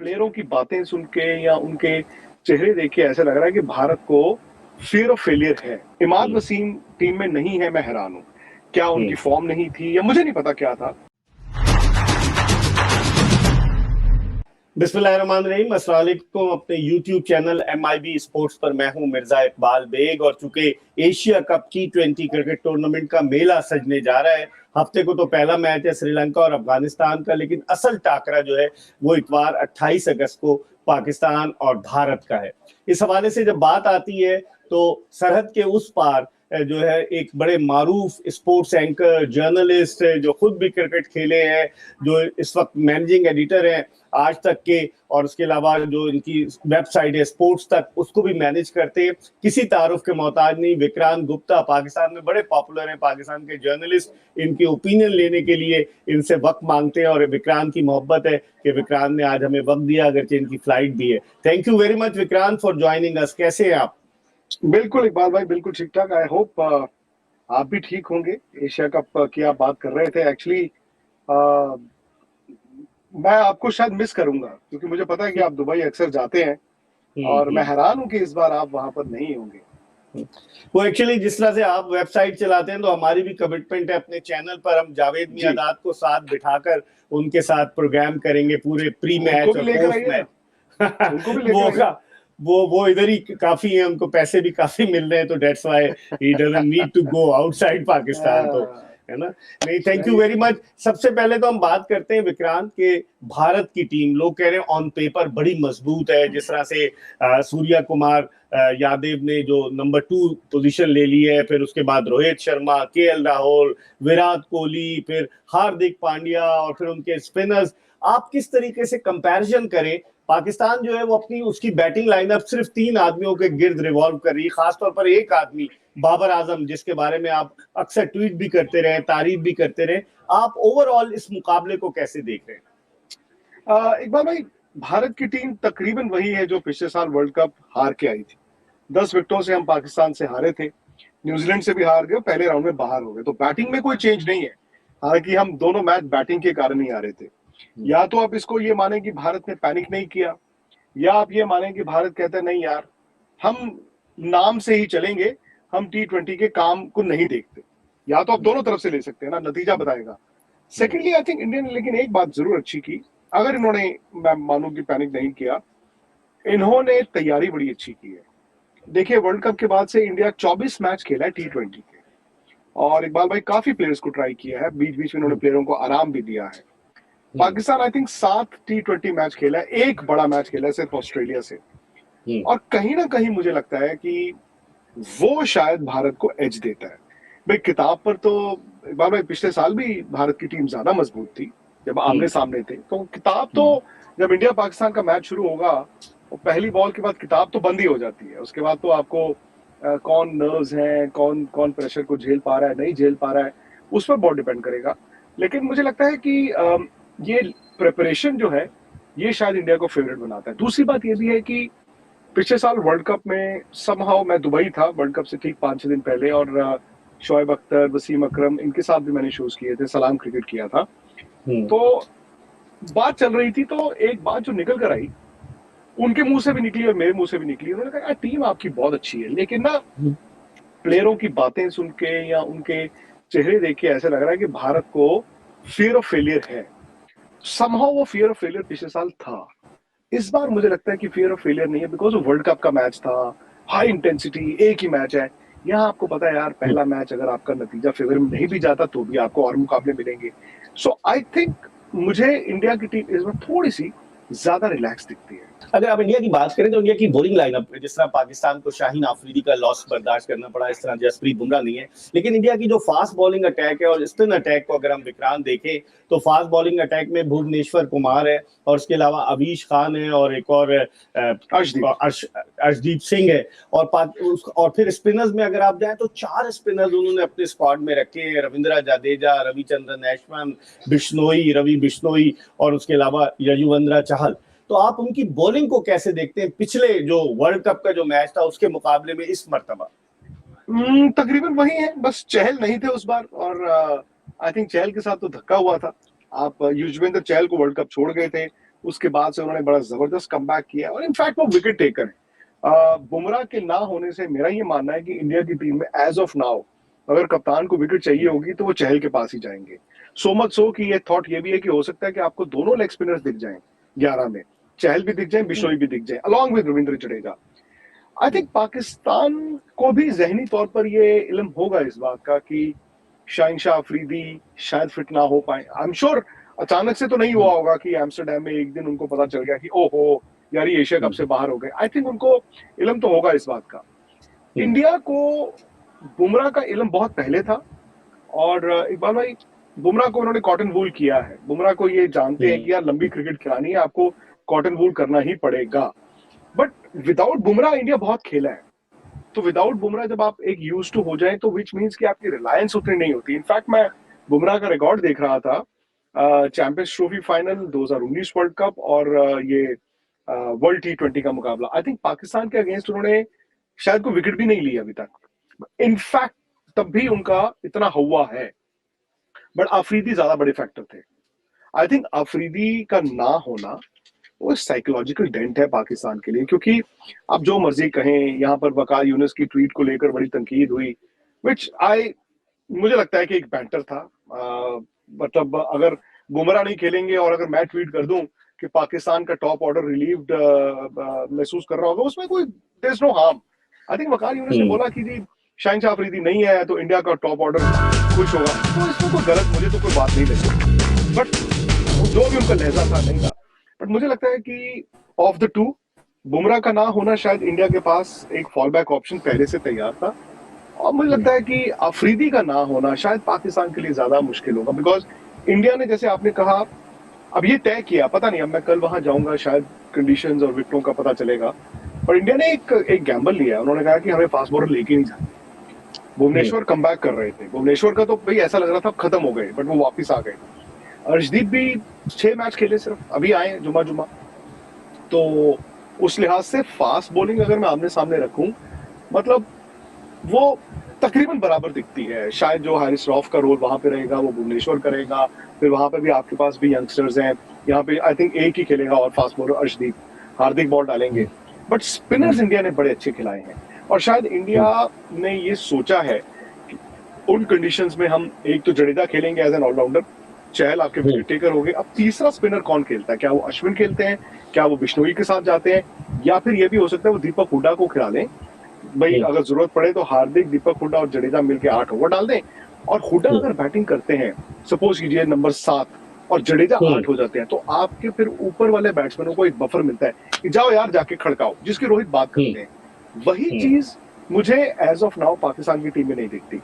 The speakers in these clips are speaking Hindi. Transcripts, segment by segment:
प्लेयरों की बातें सुन के या उनके चेहरे देख के ऐसा लग रहा है कि भारत को फियर ऑफ फेलियर है। इमाद वसीम टीम में नहीं है, मैं हैरान हूं। क्या उनकी फॉर्म नहीं थी या मुझे नहीं पता क्या था। बिस्मिल्लाहिर्रहमानिर्रहीम, अस्सलाम वालेकुम। अपने YouTube चैनल MIB स्पोर्ट्स पर मैं हूं मिर्जा इकबाल बेग। और चूंकि Asia cup T20 cricket tournament का मेला सजने जा रहा है, हफ्ते को तो पहला मैच है श्रीलंका और अफगानिस्तान का, लेकिन असल टाकरा जो है वो इतवार 28 अगस्त को पाकिस्तान और भारत का है। इस हवाले से जब बात आती है तो सरहद के उस पार जो है एक बड़े मारूफ स्पोर्ट्स एंकर जर्नलिस्ट जो खुद भी क्रिकेट खेले हैं, जो इस वक्त मैनेजिंग एडिटर हैं आज तक के, और उसके अलावा जो इनकी वेबसाइट है स्पोर्ट्स तक, उसको भी मैनेज करते हैं। किसी तारुफ के मोहताज नहीं, विक्रांत गुप्ता पाकिस्तान में बड़े पॉपुलर हैं। पाकिस्तान के जर्नलिस्ट इनकी ओपिनियन लेने के लिए इनसे वक्त मांगते हैं और विक्रांत की मोहब्बत है कि विक्रांत ने आज हमें वक्त दिया, अगरचे इनकी फ्लाइट भी है। Thank you very much Vikrant for joining us. कैसे हैं आप? बिल्कुल इकबाल भाई, बिल्कुल ठीक ठाक। आई होप आप भी ठीक होंगे। एशिया कप की आप बात कर रहे थे। एक्चुअली मैं आपको शायद मिस करूंगा क्योंकि मुझे पता है कि आप दुबई अक्सर जाते हैं और मैं हैरान हूं कि इस बार आप वहां पर नहीं होंगे। वो एक्चुअली जिस तरह से आप वेबसाइट चलाते हैं तो हमारी भी कमिटमेंट है अपने चैनल पर, हम जावेद मियादाद को साथ बिठाकर उनके साथ प्रोग्राम करेंगे पूरे प्री मैच और पोस्ट मैच। वो इधर ही काफी है, उनको पैसे भी काफी मिल रहे हैं, तो that's why he doesn't need to go outside Pakistan, तो है ना। नहीं, थैंक यू वेरी मच। सबसे पहले तो हम बात करते हैं विक्रांत के भारत की टीम, लोग कह रहे हैं ऑन पेपर बड़ी मजबूत है। जिस तरह से सूर्या कुमार यादव ने जो नंबर 2 पोजीशन ले ली है, फिर उसके बाद रोहित शर्मा, KL राहुल, विराट कोहली, फिर हार्दिक पांड्या और फिर उनके स्पिनर्स। आप किस तरीके से कंपैरिजन करें? पाकिस्तान जो है वो अपनी उसकी बैटिंग लाइनअप सिर्फ 3 आदमियों के गिर्द रिवॉल्व कर रही है, खासतौर पर एक आदमी बाबर आजम, जिसके बारे में आप अक्सर ट्वीट भी करते रहे, तारीफ भी करते रहे। आप ओवरऑल इस मुकाबले को कैसे देख रहे हैं? इकबाल भाई, भारत की टीम तकरीबन वही है जो पिछले साल वर्ल्ड कप हार के आई थी। 10 विकेटों से हम पाकिस्तान से हारे थे, न्यूजीलैंड से भी हार गए, पहले राउंड में बाहर हो गए। तो बैटिंग में कोई चेंज नहीं है, हालांकि हम दोनों मैच बैटिंग के कारण ही हारे थे। या तो आप इसको ये माने कि भारत ने पैनिक नहीं किया, या आप ये माने कि भारत कहता है नहीं यार, हम नाम से ही चलेंगे, हम T20 के काम को नहीं देखते। या तो आप दोनों तरफ से ले सकते हैं ना, नतीजा बताएगा। सेकेंडली आई थिंक इंडिया ने लेकिन एक बात जरूर अच्छी की, अगर इन्होंने, मैं मानूं कि पैनिक नहीं किया, इन्होंने तैयारी बड़ी अच्छी की है। देखिए, वर्ल्ड कप के बाद से इंडिया 24 मैच खेला है T20 के, और इकबाल भाई काफी प्लेयर्स को ट्राई किया है, बीच बीच में इन्होंने प्लेयरों को आराम भी दिया है। Pakistan I think 7 T20 match खेला है, एक बड़ा मैच खेला है सिर्फ ऑस्ट्रेलिया से, और कहीं ना कहीं मुझे लगता है कि वो शायद भारत को एज देता है। भाई किताब पर तो इकबाल भाई पिछले साल भी भारत की टीम ज्यादा मजबूत थी जब आमने सामने थे, तो किताब तो जब इंडिया पाकिस्तान का मैच शुरू होगा तो पहली बॉल के बाद किताब तो बंद ही हो जाती है। उसके बाद तो आपको कौन नर्व्स हैं, कौन कौन प्रेशर को झेल पा रहा है, नहीं झेल पा रहा है, उस पर बहुत डिपेंड करेगा। लेकिन मुझे लगता है कि ये प्रिपरेशन जो है ये शायद इंडिया को फेवरेट बनाता है। दूसरी बात ये भी है कि पिछले साल वर्ल्ड कप में समहाउ मैं दुबई था वर्ल्ड कप से ठीक 5-6 दिन पहले, और शोएब अख्तर, वसीम अकरम, इनके साथ भी मैंने शोज किए थे, सलाम क्रिकेट किया था। तो बात चल रही थी, तो एक बात जो निकल कर आई, उनके मुंह से भी निकली और मेरे मुंह से भी निकली, उन्होंने कहा टीम आपकी बहुत अच्छी है, लेकिन ना प्लेयरों की बातें सुन के या उनके चेहरे देख के ऐसा लग रहा है कि भारत को फियर ऑफ फेलियर है। समहाउ वो फियर ऑफ फेलियर पिछले साल था, इस बार मुझे लगता है कि फियर ऑफ फेलियर नहीं है, बिकॉज वर्ल्ड कप का मैच था, हाई इंटेंसिटी, एक ही मैच है। यहाँ आपको पता है यार, पहला मैच अगर आपका नतीजा फेवर में नहीं भी जाता तो भी आपको और मुकाबले मिलेंगे। सो आई थिंक मुझे इंडिया की टीम इस बार थोड़ी सी ज्यादा रिलैक्स दिखती है। अगर आप इंडिया की बात करें तो इंडिया की बॉलिंग लाइनअप, जिस तरह पाकिस्तान को शाहीन आफरीदी का लॉस बर्दाश्त करना पड़ा, इस तरह जसप्रीत बुमराह नहीं है, लेकिन इंडिया की जो फास्ट बॉलिंग अटैक है और स्पिन अटैक को अगर हम विक्रांत देखें तो फास्ट बॉलिंग अटैक में भुवनेश्वर कुमार है, और उसके अलावा अवीश खान है, और एक और अर्शदीप सिंह है, और फिर स्पिनर्स में अगर आप जाए तो 4 स्पिनर्स उन्होंने अपने स्क्वाड में रखे हैं, रविंद्र जडेजा, रविचंद्रन अश्विन, बिश्नोई, रवि बिश्नोई, और उसके अलावा यजुवेंद्र चहल। तो आप उनकी बॉलिंग को कैसे देखते हैं पिछले जो वर्ल्ड कप का जो मैच था उसके मुकाबले में इस मर्तबा? तकरीबन वही है, बस चहल नहीं थे उस बार, और आई थिंक चहल के साथ तो धक्का हुआ था। आप युजवेंद्र चहल को वर्ल्ड कप छोड़ गए थे, उसके बाद से उन्होंने बड़ा जबरदस्त कमबैक किया और इनफैक्ट वो विकेट टेकर है। बुमराह के ना होने से मेरा ये मानना है कि इंडिया की टीम में एज ऑफ नाउ अगर कप्तान को विकेट चाहिए होगी तो वो चहल के पास ही जाएंगे। सो मच सो कि ये थॉट ये भी है कि हो सकता है कि आपको दोनों लेग स्पिनर्स दिख जाएं 11 में, चहल भी दिख जाए, बिश्नोई भी दिख जाए along with Ravindra Jadeja. I think Pakistan को भी जहनी तौर पर ये इल्म होगा इस बात का कि शाहिनशाह अफरीदी शायद फिट ना हो पाए। आई एम श्योर अचानक से तो नहीं हुआ होगा कि एम्स्टरडेम में एक दिन उनको पता चल गया कि ओहो यार ये एशिया कप से बाहर हो गए। आई थिंक उनको इल्म तो होगा इस बात का। इंडिया को बुमराह का इल्म बहुत पहले था और इकबाल भाई बुमराह को उन्होंने कॉटन वूल किया है। बुमराह को ये जानते हैं कि यार लंबी क्रिकेट खिलानी है, आपको कॉटन वूल करना ही पड़ेगा। बट विदाउट बुमराह इंडिया बहुत खेला है, तो विदाउट बुमराह जब आप एक यूज टू हो जाए तो विच मीन्स कि आपकी रिलायंस उतनी नहीं होती। इनफैक्ट मैं बुमराह का रिकॉर्ड देख रहा था, champions trophy final 2019 world cup और ये वर्ल्ड T20 का मुकाबला, आई थिंक पाकिस्तान के अगेंस्ट उन्होंने शायद कोई विकेट भी नहीं ली अभी तक। इनफैक्ट तब भी उनका इतना हुआ है, बट अफरीदी ज्यादा बड़े फैक्टर थे। आई थिंक अफरीदी का ना होना वो साइकोलॉजिकल डेंट है पाकिस्तान के लिए, क्योंकि आप जो मर्जी कहें, यहाँ पर वकार यूनुस की ट्वीट को लेकर बड़ी तनकीद हुई, विच मुझे लगता है कि एक बैंटर था। मतलब अगर बुमराह नहीं खेलेंगे और अगर मैं ट्वीट कर दूं कि पाकिस्तान का टॉप ऑर्डर रिलीव्ड महसूस कर रहा होगा, उसमें कोई there is no harm. I think Waqar Younis ने बोला कि जी शाहिनशाह अफरीदी नहीं है तो इंडिया का टॉप ऑर्डर खुश होगा, तो इसमें कोई गलत मुझे तो कोई बात नहीं लगी। बट जो भी उनका लहजा था नहीं था। बट मुझे लगता है कि ऑफ द टू बुमराह का ना होना शायद इंडिया के पास एक फॉल बैक ऑप्शन पहले से तैयार था, और मुझे लगता है कि अफरीदी का ना होना शायद पाकिस्तान के लिए ज्यादा मुश्किल होगा। बिकॉज इंडिया ने, जैसे आपने कहा, अब ये तय किया, पता नहीं अब मैं कल वहां जाऊंगा, शायद कंडीशंस और विकेटों का पता चलेगा, पर इंडिया ने एक गैम्बल लिया है। उन्होंने कहा कि हमें फास्ट बॉलर लेके नहीं जाना। भुवनेश्वर कम बैक कर रहे थे, भुवनेश्वर का तो भाई ऐसा लग रहा था खत्म हो गए, बट वो वापिस आ गए। अर्शदीप भी 6 मैच खेले, सिर्फ अभी आए जुमा, तो उस लिहाज से फास्ट बॉलिंग अगर मैं आमने सामने रखूं, मतलब वो तकरीबन बराबर दिखती है। शायद जो हारिस रऊफ का रोल वहां पे रहेगा वो भुवनेश्वर करेगा, फिर वहां पे भी आपके पास भी यंगस्टर्स हैं, यहाँ पे आई थिंक एक ही खेलेगा और फास्ट बॉलर अर्शदीप, हार्दिक बॉल डालेंगे। बट स्पिनर्स इंडिया ने बड़े अच्छे खिलाए हैं, और शायद इंडिया ने ये सोचा है कि उन कंडीशंस में हम एक तो जडेजा खेलेंगे एज एन ऑलराउंडर, चहल आपके विकेट टेकर हो गए, अब तीसरा स्पिनर कौन खेलता है? क्या वो अश्विन खेलते हैं, क्या वो बिश्नोई के साथ जाते हैं, या फिर ये भी हो सकता है वो दीपक हुड्डा को खिला लें। भाई अगर जरूरत पड़े तो हार्दिक, दीपक हुड्डा और जडेजा मिलकर 8 ओवर डाल दें, और हुड्डा अगर बैटिंग करते हैं, सपोज कीजिए नंबर 7 और जडेजा 8 हो जाते हैं, तो आपके फिर ऊपर वाले बैट्समैनों को एक बफर मिलता है कि जाओ यार जाके खड़काओ, जिसकी रोहित बात करते हैं। वही चीज मुझे एज ऑफ नाउ पाकिस्तान की टीम में नहीं दिखती।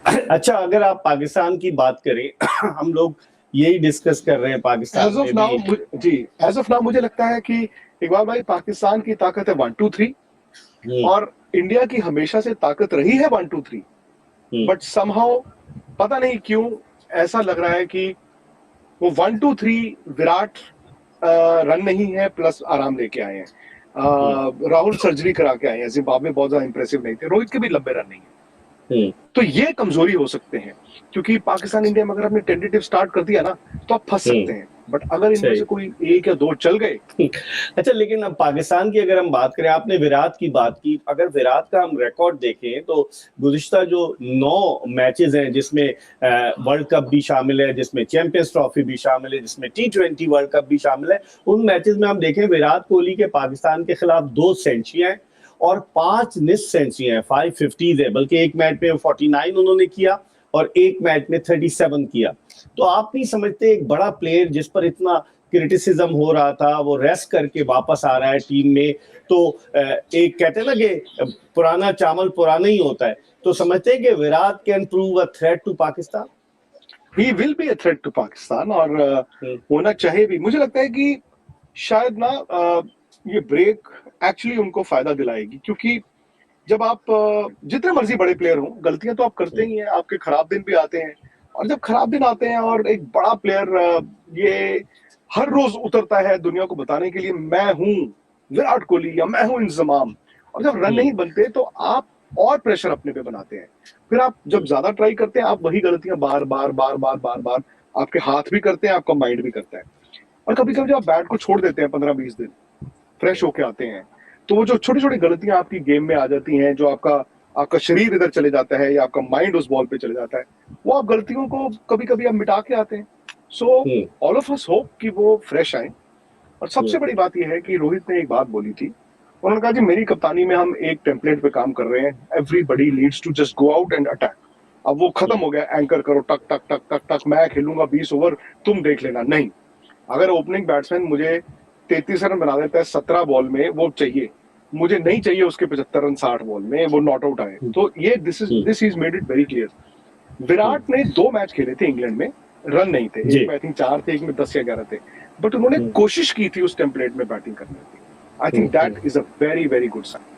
अच्छा, अगर आप पाकिस्तान की बात करें हम लोग यही डिस्कस कर रहे हैं Pakistan as of now ji, as of now मुझे लगता है कि इकबाल भाई पाकिस्तान की ताकत है 1-2-3, और इंडिया की हमेशा से ताकत रही है 1-2-3, बट समहाउ पता नहीं क्यों ऐसा लग रहा है कि वो 1-2-3 विराट रन नहीं है, प्लस आराम लेके आए हैं। राहुल सर्जरी करा के आए हैं, जिम्बाब्वे बहुत ज्यादा इंप्रेसिव नहीं थे, रोहित के भी लंबे रन नहीं है, तो ये कमजोरी हो सकते हैं। क्योंकि पाकिस्तान इंडिया में अगर आपने टेंटेटिव स्टार्ट कर दिया ना तो आप फंस सकते हैं, बट अगर इनमें से कोई 1 या 2 चल गए। अच्छा, लेकिन अब पाकिस्तान की अगर हम बात करें, आपने विराट की बात की, अगर विराट का हम रिकॉर्ड देखें तो गुज़िश्ता जो 9 मैचेस हैं, जिसमें वर्ल्ड कप भी शामिल है, जिसमें चैंपियंस ट्रॉफी भी शामिल है, जिसमें T20 वर्ल्ड कप भी शामिल है, उन मैचेस में हम देखें विराट कोहली के पाकिस्तान के खिलाफ 2 सेंचुरियां हैं और 5 मिस सेंचुरियां हैं, 550 है, बल्कि एक मैच में 49 उन्होंने किया और एक मैच में 37 किया। तो आप नहीं समझते एक बड़ा प्लेयर जिस पर इतना क्रिटिसिज्म हो रहा था, वो रेस्ट करके वापस आ रहा है टीम में, तो एक कहते हैं ना कि पुराना चावल पुराना ही होता है, तो समझते हैं कि Virat can prove a threat to Pakistan? He will be a threat to Pakistan, और होना चाहिए भी। मुझे लगता है कि शायद ना ये ब्रेक एक्चुअली उनको फायदा दिलाएगी, क्योंकि जब आप जितने मर्जी बड़े प्लेयर हों, गलतियां तो आप करते ही हैं, आपके खराब दिन भी आते हैं, और जब खराब दिन आते हैं और एक बड़ा प्लेयर ये हर रोज उतरता है दुनिया को बताने के लिए मैं हूं विराट कोहली या मैं हूं इंजमाम, और जब रन नहीं बनते तो आप और प्रेशर अपने पे बनाते हैं। फिर आप जब ज्यादा ट्राई करते हैं, आप वही गलतियां बार बार बार बार बार बार आपके हाथ भी करते हैं, आपका माइंड भी करता है। और कभी कभी जब आप बैट को छोड़ देते हैं 15-20 दिन, फ्रेश होके आते हैं, तो वो जो छोटी छोटी गलतियां आपकी गेम में आ जाती हैं, जो आपका आपका शरीर इधर चले जाता है या आपका माइंड उस बॉल पे चले जाता है, वो आप गलतियों को कभी कभी आप मिटा के आते हैं। So all of us hope कि वो फ्रेश आए। और सबसे बड़ी बात यह है कि रोहित ने एक बात बोली थी, उन्होंने कहा जी मेरी कप्तानी में हम एक टेम्पलेट पे काम कर रहे हैं, everybody needs to just go out and attack. अब वो खत्म हो गया एंकर करो टक टक टक टक टक, मैं खेलूंगा 20 ओवर, तुम देख लेना। नहीं, अगर ओपनिंग बैट्समैन मुझे 33 रन बना देता है 17 बॉल में, वो चाहिए मुझे, नहीं चाहिए उसके 75 रन 60 बॉल में वो नॉट आउट आए। तो ये this is made it very clear. Virat ने 2 मैच खेले थे इंग्लैंड में, रन नहीं थे, एक में आई थिंक 4 थे, एक में 10 या 11 थे, बट उन्होंने कोशिश की थी उस टेम्पलेट में बैटिंग करने की। I think that is a very very good sign.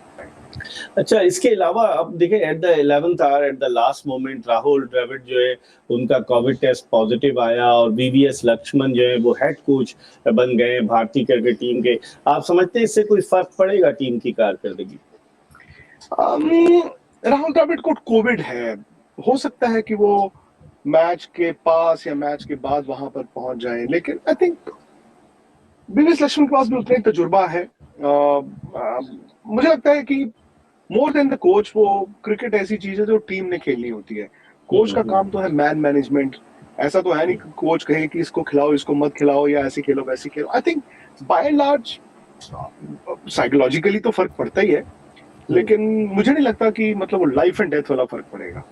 अच्छा, इसके अलावा अब देखें at the 11th hour at the last moment Rahul Dravid जो है उनका कोविड टेस्ट पॉजिटिव आया और वीवीएस लक्ष्मण जो है वो हेड कोच बन गए भारतीय क्रिकेट टीम के। आप समझते हैं इससे कोई फर्क पड़ेगा टीम की कारकर्दगी? राहुल द्रविड़ को कोविड है, हो सकता है कि वो मैच के पास या मैच के बाद वहां पर पहुंच जाए, लेकिन आई थिंक वीवीएस लक्ष्मण के पास भी उतना ही तजुर्बा है। मुझे लगता है कि मोर देन द कोच, वो क्रिकेट ऐसी चीज है जो टीम ने खेलनी होती है। कोच का काम तो है मैन मैनेजमेंट। ऐसा तो है नहीं कि कोच कहे कि इसको खिलाओ इसको मत खिलाओ या ऐसे खेलो वैसे खेलो। I think by and large psychologically तो फर्क पड़ता ही है, लेकिन मुझे नहीं लगता कि मतलब वो लाइफ एंड डेथ वाला फर्क पड़ेगा।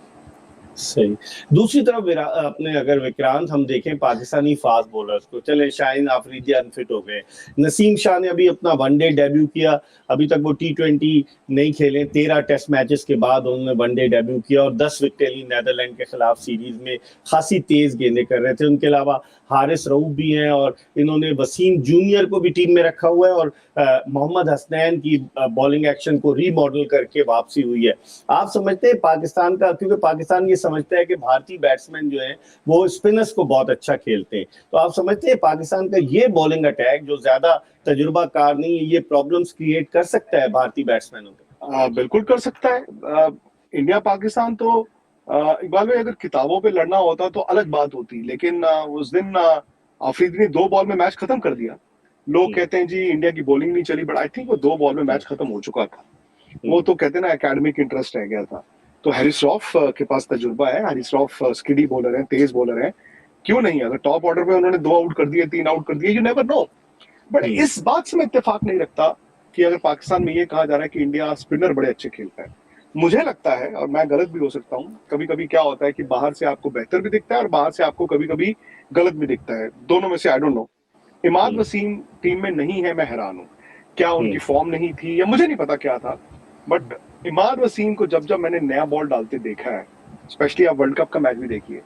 सही। दूसरी तरफ अपने अगर विक्रांत हम देखें पाकिस्तानी फास्ट बॉलर्स को, चले शाहीन आफरीदी अनफिट हो गए, नसीम शाह ने अभी अपना वनडे डेब्यू किया, अभी तक वो T20 नहीं खेले, 13 टेस्ट मैचेस के बाद उन्होंने वनडे डेब्यू किया और 10 विकेट ली नीदरलैंड के खिलाफ सीरीज में, खासी तेज गेंदें कर रहे थे। उनके अलावा हारिस रऊफ भी हैं और इन्होंने वसीम जूनियर को भी टीम में रखा हुआ है और मोहम्मद हसनैन की बॉलिंग एक्शन को रीमॉडल करके वापसी हुई है। आप समझते हैं पाकिस्तान का, क्योंकि पाकिस्तान ये समझता है कि भारतीय बैट्समैन जो है वो स्पिनर्स को बहुत अच्छा खेलते हैं, तो आप समझते हैं पाकिस्तान का ये बॉलिंग अटैक जो ज्यादा तजुर्बाकार नहीं है, ये प्रॉब्लम्स क्रिएट कर सकता है भारतीय बैट्समैनों को? बिल्कुल कर सकता है। इंडिया पाकिस्तान तो इकबाल भाई अगर किताबों पे लड़ना होता तो अलग बात होती, लेकिन उस दिन आफरीदी ने 2 बॉल में मैच खत्म कर दिया। लोग कहते हैं जी इंडिया की बॉलिंग नहीं चली, बट आई थिंक वो 2 बॉल में मैच खत्म हो चुका था। वो तो कहते हैं ना एकेडमिक इंटरेस्ट रह गया था। तो हैरिस रऊफ के पास तजुर्बा है, हैरिस रऊफ स्किडी बॉलर है, तेज बॉलर है, क्यों नहीं, अगर टॉप ऑर्डर पे उन्होंने 2 आउट कर दिए 3 आउट कर दिए, यू नेवर नो। बट इस बात से मैं इत्तेफाक नहीं रखता कि अगर पाकिस्तान में ये कहा जा रहा है कि इंडिया स्पिनर बड़े अच्छे खेलता है। मुझे लगता है, और मैं गलत भी हो सकता हूँ, कभी कभी क्या होता है कि बाहर से आपको बेहतर भी दिखता है और बाहर से आपको कभी कभी गलत भी दिखता है, दोनों में से I don't know. Imad Wasim team में नहीं है, मैं हैरान हूँ, क्या उनकी फॉर्म नहीं थी या मुझे नहीं पता क्या था, बट इमाद वसीम को जब जब मैंने नया बॉल डालते देखा है, स्पेशली आप वर्ल्ड कप का मैच भी देखिए,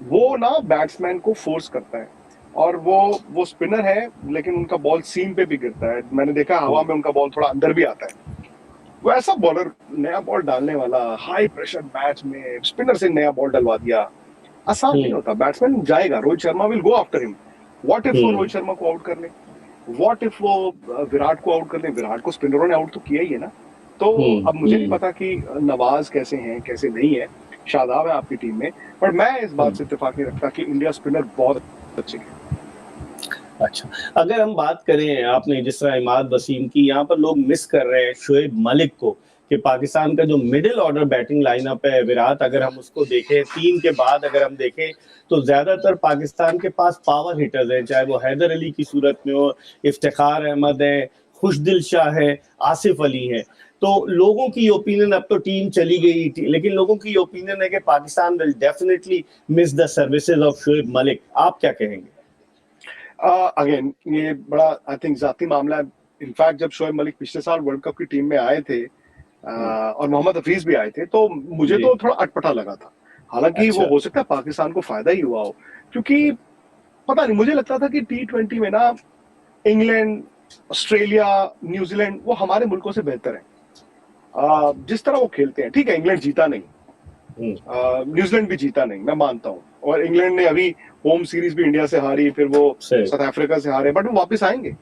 वो ना बैट्समैन को फोर्स करता है और वो स्पिनर है लेकिन उनका बॉल सीम पे भी गिरता है। मैंने देखा हवा में उनका बॉल थोड़ा अंदर भी आता है। वो ऐसा बॉलर, नया बॉल डालने वाला, हाई प्रेशर मैच में स्पिनर से नया बॉल डलवा दिया, आसान नहीं होता। बैट्समैन जाएगा, Rohit Sharma will go after him. What if वो रोहित शर्मा को आउट कर ले, व्हाट इफ वो विराट को आउट कर ले। विराट को स्पिनरों ने आउट तो किया ही है ना। तो अब मुझे नहीं पता कि नवाज कैसे हैं कैसे नहीं है, शादाब है आपकी टीम में, पर मैं इस बात से इत्तेफाक नहीं रखता कि इंडिया स्पिनर बहुत अच्छे हैं। अच्छा, अगर हम बात करें, आपने जिस तरह इमाद वसीम की, यहाँ पर लोग मिस कर रहे हैं शोएब मलिक को, कि पाकिस्तान का जो मिडिल ऑर्डर बैटिंग लाइनअप है विराट, अगर हम उसको देखें 3 के बाद अगर हम देखें तो ज्यादातर पाकिस्तान के पास पावर हिटर्स हैं, चाहे वो हैदर अली की सूरत में हो, इफ्तिखार अहमद है, खुशदिल शाह है, आसिफ अली है। तो लोगों की ओपिनियन, अब तो टीम चली गई थी, लेकिन लोगों की ओपिनियन है कि Pakistan will definitely miss the services of Shoaib Malik. आप क्या कहेंगे? अगेन ये बड़ा आई थिंक जाती मामला है। इनफैक्ट जब शोएब मलिक पिछले साल वर्ल्ड कप की टीम में आए थे और मोहम्मद हफीज भी आए थे, तो मुझे तो थोड़ा अटपटा लगा था। हालांकि वो हो सकता है पाकिस्तान को फायदा ही हुआ हो, क्योंकि पता नहीं, मुझे लगता था कि T20 में ना इंग्लैंड, ऑस्ट्रेलिया, न्यूजीलैंड वो हमारे मुल्कों से बेहतर है जिस तरह वो खेलते हैं। ठीक है, इंग्लैंड जीता नहीं, न्यूजीलैंड भी जीता नहीं, मैं मानता हूँ, और इंग्लैंड ने अभी होम सीरीज भी इंडिया से हारी, फिर वो साउथ अफ्रीका से हारे, बट वो वापस आएंगे।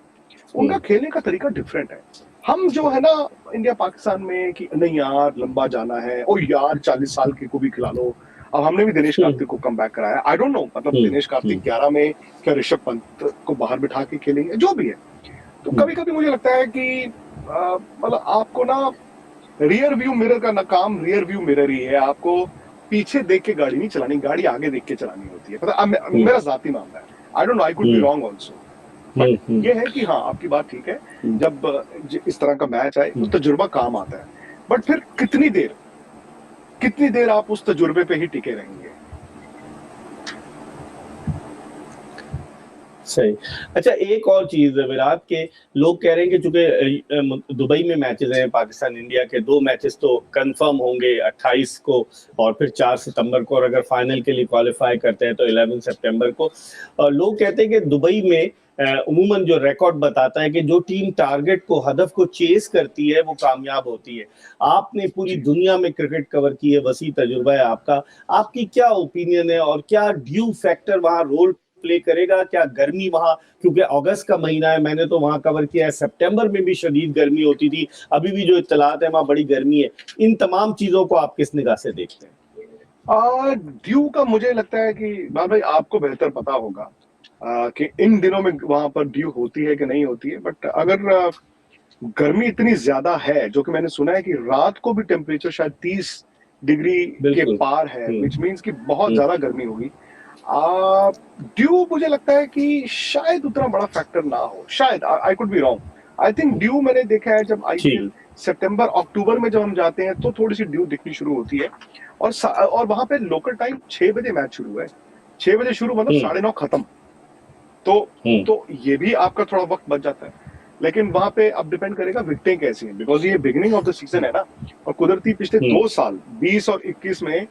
उनका खेलने का तरीका डिफरेंट है। हम जो है ना इंडिया पाकिस्तान में कि नहीं यार लंबा जाना है, ओ यार 40 साल के को भी खिला लो, अब हमने भी दिनेश कार्तिक को कम बैक कराया, आई डोंट नो, मतलब दिनेश कार्तिक 11 में क्या ऋषभ पंत को बाहर बिठा के खेलेंगे, जो भी है। तो कभी कभी मुझे लगता है कि मतलब आपको ना रियर व्यू मिरर का ना काम रियर व्यू मिरर ही है, आपको पीछे देख के गाड़ी नहीं चलानी, गाड़ी आगे देख के चलानी होती है, पता मेरा जाती मामला है, आई don't no, I could be wrong also, but ये है कि हाँ आपकी बात ठीक है, जब इस तरह का मैच आए तो तजुर्बा काम आता है, बट फिर कितनी देर आप उस तजुर्बे पे ही टिके रहेंगे। सही। अच्छा, एक और चीज है विराट, के लोग कह रहे हैं कि चूंकि दुबई में मैचेस हैं पाकिस्तान इंडिया के, 2 मैचेस तो कंफर्म होंगे 28 को और फिर 4 सितंबर को, और अगर फाइनल के लिए क्वालिफाई करते हैं तो 11 सितंबर को। लोग कहते हैं कि दुबई में उमूमन जो रिकॉर्ड बताता है कि जो टीम टारगेट को, हदफ को चेस करती है वो कामयाब होती है। आपने पूरी दुनिया में क्रिकेट कवर की है, वसी तजुर्बा है आपका, आपकी क्या ओपिनियन है, और क्या ड्यू फैक्टर वहां रोल प्ले करेगा? क्या गर्मी वहां, क्योंकि अगस्त का महीना है, मैंने तो वहां कवर किया है, सितंबर में भी शदीद गर्मी होती थी, अभी भी जो इत्तलात है वहां बड़ी गर्मी है, इन तमाम चीजों को आप किस निगाह से देखते हैं? ड्यू का मुझे लगता है कि भाई आपको बेहतर पता होगा कि इन दिनों में वहां पर ड्यू होती है कि नहीं होती है, बट अगर गर्मी इतनी ज्यादा है, जो कि मैंने सुना है कि रात को भी टेम्परेचर शायद 30 डिग्री के पार है, विच मीन्स कि बहुत ज्यादा गर्मी होगी, ड्यू मुझे लगता है कि शायद उतना बड़ा फैक्टर ना हो, शायद, I could be wrong. I think due मैंने देखा है जब आईपीएल सितंबर अक्टूबर में जब हम जाते हैं तो थोड़ी सी ड्यू दिखनी शुरू होती है, और वहां पे लोकल टाइम 6 बजे मैच शुरू है, 6 बजे शुरू मतलब 9:30 खत्म, तो ये भी आपका थोड़ा वक्त बच जाता है। लेकिन वहां पे अब डिपेंड करेगा विकेटें कैसी हैं, बिकॉज ये बिगिनिंग ऑफ द सीजन है ना, और कुदरती पिछले 2 साल 20 और 21 में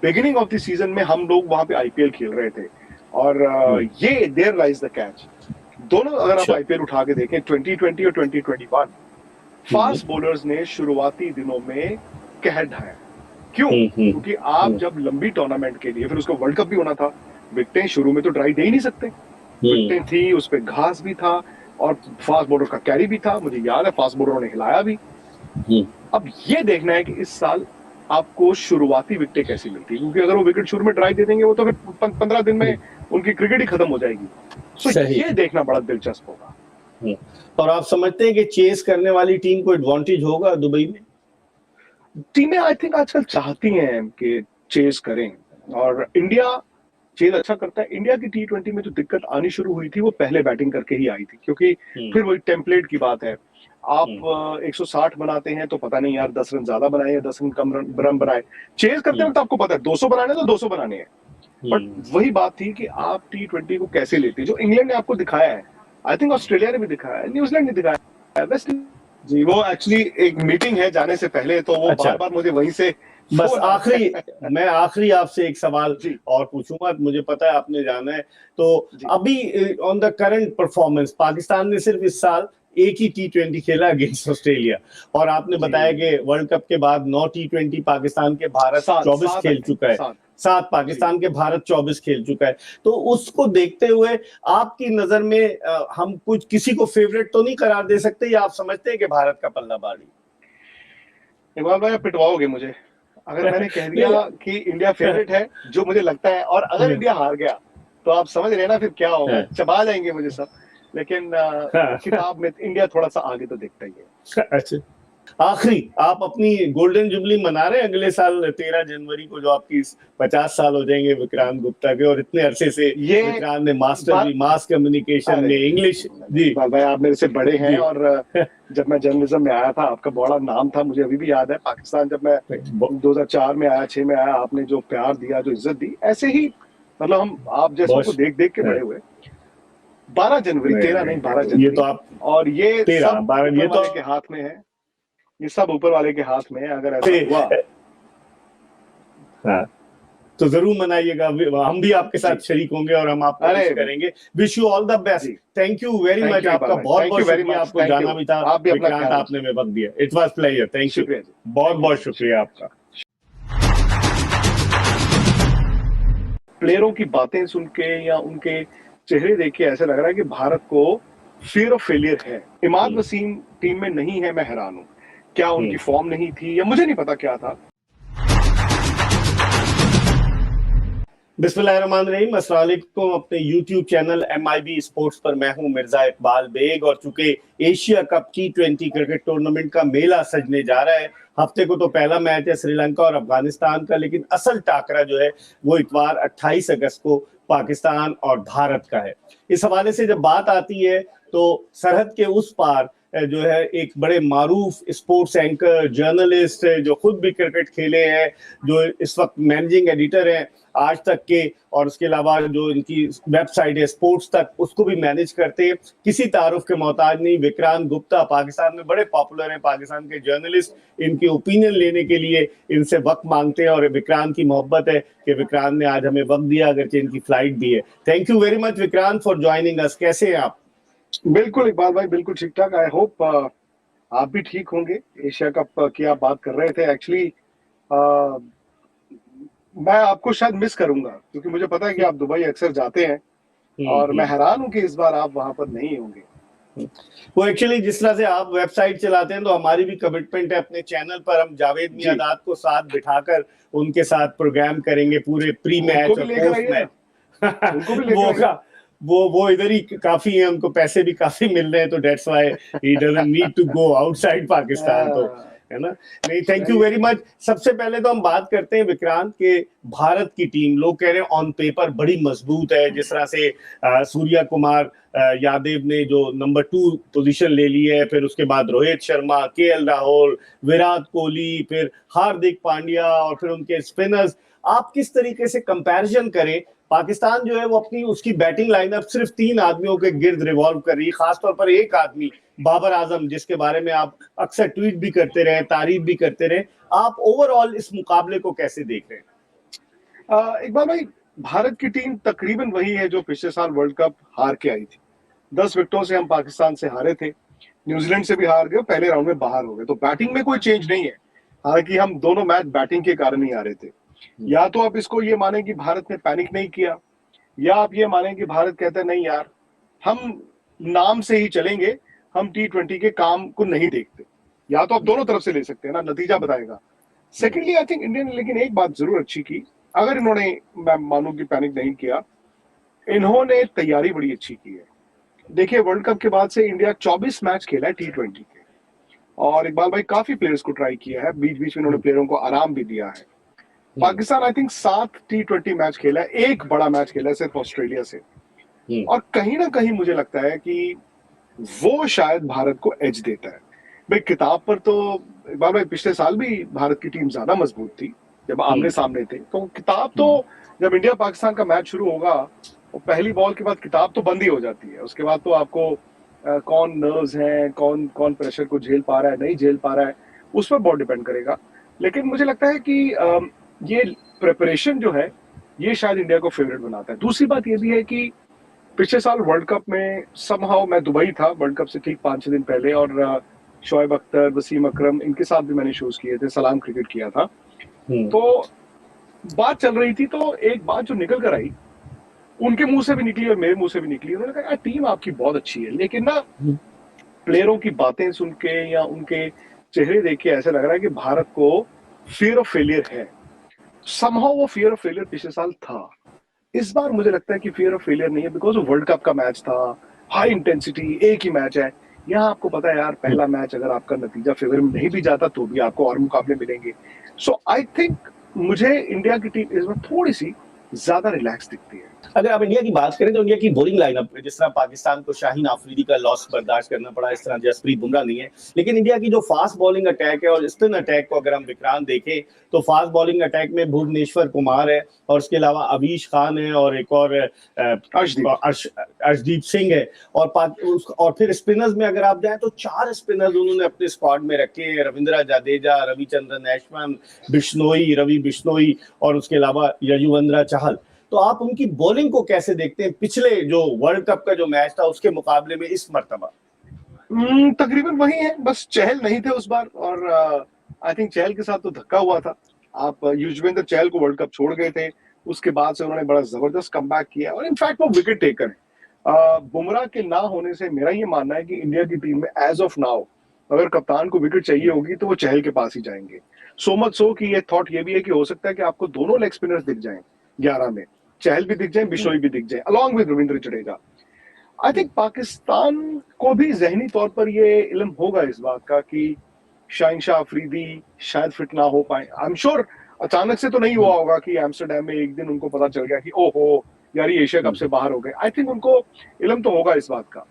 बिगिनिंग ऑफ द सीजन में हम लोग वहां पे आईपीएल खेल रहे थे, और ये देयर लाइज द कैच। दोनों अगर आप आईपीएल उठा के देखें 2020 और 2021, फास्ट बॉलर्स ने शुरुआती दिनों में कहर ढाया। क्यों? क्योंकि आप जब लंबी टूर्नामेंट के लिए, फिर उसका वर्ल्ड कप भी होना था, विकेटें शुरू में तो ड्राई दे ही नहीं सकते, विकेटें थी, उस पर घास भी था, और फास्ट बॉलर का कैरी भी था, मुझे याद है फास्ट बॉलरों ने हिलाया भी। अब ये देखना है कि इस साल आपको शुरुआती विकेटें कैसी मिलती है, क्योंकि अगर वो विकेट शुरू में ड्राई दे देंगे वो तो फिर 15 दिन में उनकी क्रिकेट ही खत्म हो जाएगी। तो ये देखना बड़ा दिलचस्प होगा। और आप समझते हैं कि चेस करने वाली टीम को एडवांटेज होगा दुबई में? टीमें आई थिंक आजकल चाहती हैं कि चेस करें, और इंडिया चेस अच्छा करता है। इंडिया की T20 में जो दिक्कत आनी शुरू हुई थी वो पहले बैटिंग करके ही आई थी, क्योंकि फिर वही टेम्पलेट की बात है, आप 160 बनाते हैं तो पता नहीं यार 10 रन ज्यादा बनाए या 10 रन कम रन बनाए, चेस करते वक्त आपको पता है 200 बनाने तो 200 बनाने हैं, बट वही बात थी कि आप T20 को कैसे लेते, जो इंग्लैंड ने आपको दिखाया है, आई थिंक ऑस्ट्रेलिया ने भी दिखाया है, न्यूजीलैंड ने दिखाया है, वेस्ट जी, वो एक्चुअली एक मीटिंग है जाने से पहले, तो वो बार बार मुझे वहीं से बस मैं आखिरी आपसे एक सवाल और पूछूंगा, मुझे पता है आपने जाना है, तो अभी on the current performance, Pakistan ने सिर्फ इस साल एक ही T20 खेला अगेंस्ट ऑस्ट्रेलिया, और आपने बताया कि वर्ल्ड कप के बाद 9 T20 पाकिस्तान के भारत 24 खेल चुका है, 7 पाकिस्तान के भारत 24 खेल चुका है, तो उसको देखते हुए आपकी नजर में हम कुछ किसी को फेवरेट तो नहीं करार दे सकते, या आप समझते हैं कि भारत का पल्ला भारी? इकबाल भाई पिटवाओगे मुझे अगर मैंने कह दिया कि इंडिया फेवरेट है, जो मुझे लगता है, और अगर इंडिया हार गया तो आप समझ रहे हैं ना फिर क्या होगा, चबा जाएंगे मुझे सब। लेकिन किताब में इंडिया थोड़ा सा आगे तो दिखता ही है। अच्छा, आखिरी आप अपनी गोल्डन जुबली मना रहे हैं अगले साल 13 जनवरी को, जो आपकी 50 साल हो जाएंगे विक्रांत गुप्ता के, और इतने अरसे से ये विक्रांत ने मास कम्युनिकेशन में इंग्लिश। जी भाई आप मेरे से बड़े हैं, और जब मैं जर्नलिज्म में आया था आपका बड़ा नाम था, मुझे अभी भी याद है। पाकिस्तान जब मैं 2004 में आया, 6 में आया, आपने जो प्यार दिया, जो इज्जत दी, ऐसे ही मतलब हम आप जैसों को देख देख के बड़े हुए। 12 जनवरी 13 नहीं 12 जनवरी, ये तो आप, और ये सब ये तो के हाथ में है, ये सब ऊपर वाले के हाथ में है। अगर ऐसा हुआ तो जरूर मनाइएगा, हम भी आपके साथ शरीक होंगे और हम आपको विश करेंगे। Wish you all the best, thank you very much, आपका बहुत बहुत शुक्रिया, आपको जाना भी था, विक्रांत आपने में वक्त दिया, it was pleasure, thank you, बहुत बहुत शुक्रिया आपका। प्लेयरों की बातें सुन के या उनके चेहरे देख के ऐसा लग रहा है कि भारत को फियर ऑफ फेलियर है। इमाद वसीम टीम में नहीं है, मैं हैरान हूं, क्या उनकी फॉर्म नहीं थी या मुझे नहीं पता क्या था। बिस्मिल्लाहिर्रहमानिर्रहीम, अस्सलाम वालेकुम। अपने YouTube चैनल MIB स्पोर्ट्स पर मैं हूं मिर्जा इकबाल बेग। और चूंकि Asia cup T20 cricket tournament का मेला सजने जा रहा है, हफ्ते को तो पहला मैच है श्रीलंका और अफगानिस्तान का, लेकिन असल टाकरा जो है वो इतवार 28 अगस्त को पाकिस्तान और भारत का है। इस हवाले से जब बात आती है तो सरहद के उस पार जो है एक बड़े मारूफ स्पोर्ट्स एंकर जर्नलिस्ट जो खुद भी क्रिकेट खेले हैं, जो इस वक्त मैनेजिंग एडिटर हैं आज तक के, और उसके अलावा जो इनकी वेबसाइट है स्पोर्ट्स तक, उसको भी मैनेज करते हैं, किसी तारुफ के मोहताज नहीं। विक्रांत गुप्ता पाकिस्तान में बड़े पॉपुलर हैं, पाकिस्तान के जर्नलिस्ट इनके ओपिनियन लेने के लिए इनसे वक्त मांगते हैं, और विक्रांत की मोहब्बत है कि विक्रांत ने आज हमें वक्त दिया, अगरचे इनकी फ्लाइट भी है। Thank you very much Vikrant for joining us. कैसे हैं आप? बिल्कुल इकबाल भाई, बिल्कुल ठीक ठाक। आई होप आप भी ठीक होंगे। एशिया कप की आप बात कर रहे थे। एक्चुअली मैं आपको शायद मिस करूंगा, क्योंकि मुझे पता है कि आप दुबई अक्सर जाते हैं और मैं हैरान हूं कि इस बार आप वहां पर नहीं होंगे। वो एक्चुअली जिस तरह से आप वेबसाइट चलाते हैं, तो हमारी भी कमिटमेंट है अपने चैनल पर, हम जावेद मियादाद को साथ बिठाकर उनके साथ प्रोग्राम करेंगे पूरे प्री मैच और पोस्ट मैच। उनको भी लेकर आइए। वो इधर ही काफी है, उनको पैसे भी काफी मिल रहे हैं, तो that's why he doesn't need to go outside Pakistan, तो है ना। नहीं, थैंक यू वेरी मच। सबसे पहले तो हम बात करते हैं विक्रांत के भारत की टीम, लोग कह रहे हैं ऑन पेपर बड़ी मजबूत है। जिस तरह से सूर्या कुमार यादव ने जो नंबर 2 पोजीशन ले ली है, फिर उसके बाद रोहित शर्मा, KL राहुल, विराट कोहली, फिर हार्दिक पांड्या और फिर उनके स्पिनर्स, आप किस तरीके से कंपैरिजन करें? पाकिस्तान जो है वो अपनी उसकी बैटिंग लाइनअप सिर्फ 3 आदमियों के गिर्द रिवॉल्व कर रही है, खासतौर पर एक आदमी बाबर आजम, जिसके बारे में आप अक्सर ट्वीट भी करते रहे, तारीफ भी करते रहे। आप ओवरऑल इस मुकाबले को कैसे देख रहे हैं? इकबाल भाई, भारत की टीम तकरीबन वही है जो पिछले साल वर्ल्ड कप हार के आई थी। 10 विकेटों से हम पाकिस्तान से हारे थे, न्यूजीलैंड से भी हार गए, पहले राउंड में बाहर हो गए। तो बैटिंग में कोई चेंज नहीं है, हालांकि हम दोनों मैच बैटिंग के कारण ही हारे थे। या तो आप इसको ये माने कि भारत ने पैनिक नहीं किया, या आप ये माने कि भारत कहता है नहीं यार, हम नाम से ही चलेंगे, हम T20 के काम को नहीं देखते। या तो आप दोनों तरफ से ले सकते हैं ना, नतीजा बताएगा। सेकेंडली आई थिंक इंडिया ने लेकिन एक बात जरूर अच्छी की, अगर इन्होंने, मैं मानूं कि पैनिक नहीं किया, इन्होंने तैयारी बड़ी अच्छी की है। देखिए, वर्ल्ड कप के बाद से इंडिया 24 मैच खेला है T20 के, और इकबाल भाई काफी प्लेयर्स को ट्राई किया है, बीच बीच में इन्होंने प्लेयरों को आराम भी दिया है। Pakistan I think 7 T20 match खेला है, एक बड़ा मैच खेला है सिर्फ ऑस्ट्रेलिया से। और कहीं ना कहीं मुझे लगता है कि वो शायद भारत को एज देता है। भाई किताब पर तो इकबाल भाई पिछले साल भी भारत की टीम ज्यादा मजबूत थी जब आमने सामने थे, तो किताब तो जब इंडिया पाकिस्तान का मैच शुरू होगा, वो पहली बॉल के बाद किताब तो बंद ही हो जाती है। उसके बाद तो आपको कौन नर्व्स हैं, कौन कौन प्रेशर को झेल पा रहा है, नहीं झेल पा रहा है, उस पर बहुत डिपेंड करेगा। लेकिन मुझे लगता है कि ये प्रिपरेशन जो है, ये शायद इंडिया को फेवरेट बनाता है। दूसरी बात ये भी है कि पिछले साल वर्ल्ड कप में समहाउ मैं दुबई था वर्ल्ड कप से ठीक 5-6 दिन पहले, और शोएब अख्तर, वसीम अकरम, इनके साथ भी मैंने शोज किए थे, सलाम क्रिकेट किया था। तो बात चल रही थी, तो एक बात जो निकल कर आई, उनके मुंह से भी निकली और मेरे मुंह से भी निकली, उन्होंने कहा यार टीम आपकी बहुत अच्छी है, लेकिन ना प्लेयरों की बातें सुन के या उनके चेहरे देख के ऐसा लग रहा है कि भारत को फियर ऑफ फेलियर है। समहाउ वो फियर ऑफ फेलियर पिछले साल था, इस बार मुझे लगता है कि फियर ऑफ फेलियर नहीं है, बिकॉज वो वर्ल्ड कप का मैच था, हाई इंटेंसिटी, एक ही मैच है। यहाँ आपको पता है यार, पहला मैच अगर आपका नतीजा फेवर में नहीं भी जाता तो भी आपको और मुकाबले मिलेंगे। सो आई थिंक मुझे इंडिया की टीम इस बार थोड़ी सी ज्यादा रिलैक्स दिखती है। अगर आप इंडिया की बात करें तो इंडिया की बॉलिंग लाइनअप, जिस तरह पाकिस्तान को शाहीन आफरीदी का लॉस बर्दाश्त करना पड़ा, इस तरह जसप्रीत बुमराह नहीं है, लेकिन इंडिया की जो फास्ट बॉलिंग अटैक है और स्पिन अटैक को अगर हम विक्रांत देखें, तो फास्ट बॉलिंग अटैक में भुवनेश्वर कुमार है, और उसके अलावा अवीश खान है, और एक और अर्शदीप सिंह है, और फिर स्पिनर्स में अगर आप जाएं तो 4 स्पिनर्स उन्होंने अपने स्क्वाड में रखे हैं, रविंद्र जडेजा, रविचंद्रन अश्विन, बिश्नोई, रवि बिश्नोई, और उसके अलावा यजुवेंद्र चहल। तो आप उनकी बॉलिंग को कैसे देखते हैं, पिछले जो वर्ल्ड कप का जो मैच था उसके मुकाबले में इस मर्तबा? तकरीबन वही है, बस चहल नहीं थे उस बार, और आई थिंक चहल के साथ तो धक्का हुआ था। आप युजवेंद्र चहल को वर्ल्ड कप छोड़ गए थे, उसके बाद से उन्होंने बड़ा जबरदस्त कमबैक किया, और इनफैक्ट वो विकेट टेकर है। बुमराह के ना होने से मेरा ये मानना है कि इंडिया की टीम में एज ऑफ नाउ अगर कप्तान को विकेट चाहिए होगी तो वो चहल के पास ही जाएंगे। सो मच सो कि ये थॉट ये भी है कि हो सकता है कि आपको दोनों लेग स्पिनर्स दिख जाएं 11 में, चहल भी दिख जाए, बिशनोई भी दिख जाए, along with Ravindra Jadeja. I think Pakistan को भी जहनी तौर पर ये इल्म होगा इस बात का कि शाहिन शाह अफरीदी शायद फिट ना हो पाए। आई एम श्योर अचानक से तो नहीं हुआ होगा कि एम्स्टरडेम में एक दिन उनको पता चल गया कि ओहो यार ये एशिया कप से बाहर हो गए। आई थिंक उनको इल्म तो होगा इस बात का।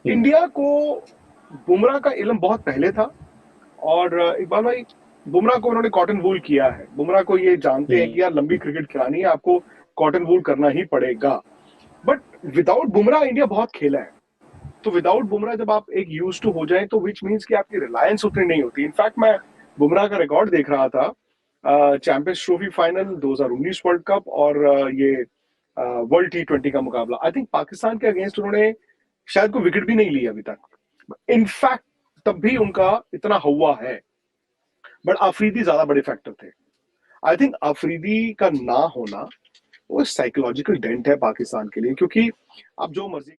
इंडिया को बुमराह का इल्म बहुत पहले था, और इकबाल भाई बुमराह को उन्होंने कॉटन वूल किया है। बुमराह को ये जानते हैं कि यार लंबी क्रिकेट खिलानी है, आपको कॉटन वूल करना ही पड़ेगा। बट विदाउट बुमराह इंडिया बहुत खेला है, तो विदाउट बुमराह जब आप एक यूज टू हो जाए तो विच मीन्स कि आपकी रिलायंस उतनी नहीं होती। इनफैक्ट मैं बुमराह का रिकॉर्ड देख रहा था, champions trophy final 2019 world cup और ये वर्ल्ड T20 का मुकाबला, आई थिंक पाकिस्तान के अगेंस्ट उन्होंने शायद कोई विकेट भी नहीं लिया अभी तक। इनफैक्ट तब भी उनका इतना हुआ है, बट अफरीदी ज्यादा बड़े फैक्टर थे। आई थिंक अफरीदी का ना होना वो साइकोलॉजिकल डेंट है पाकिस्तान के लिए, क्योंकि आप जो मर्जी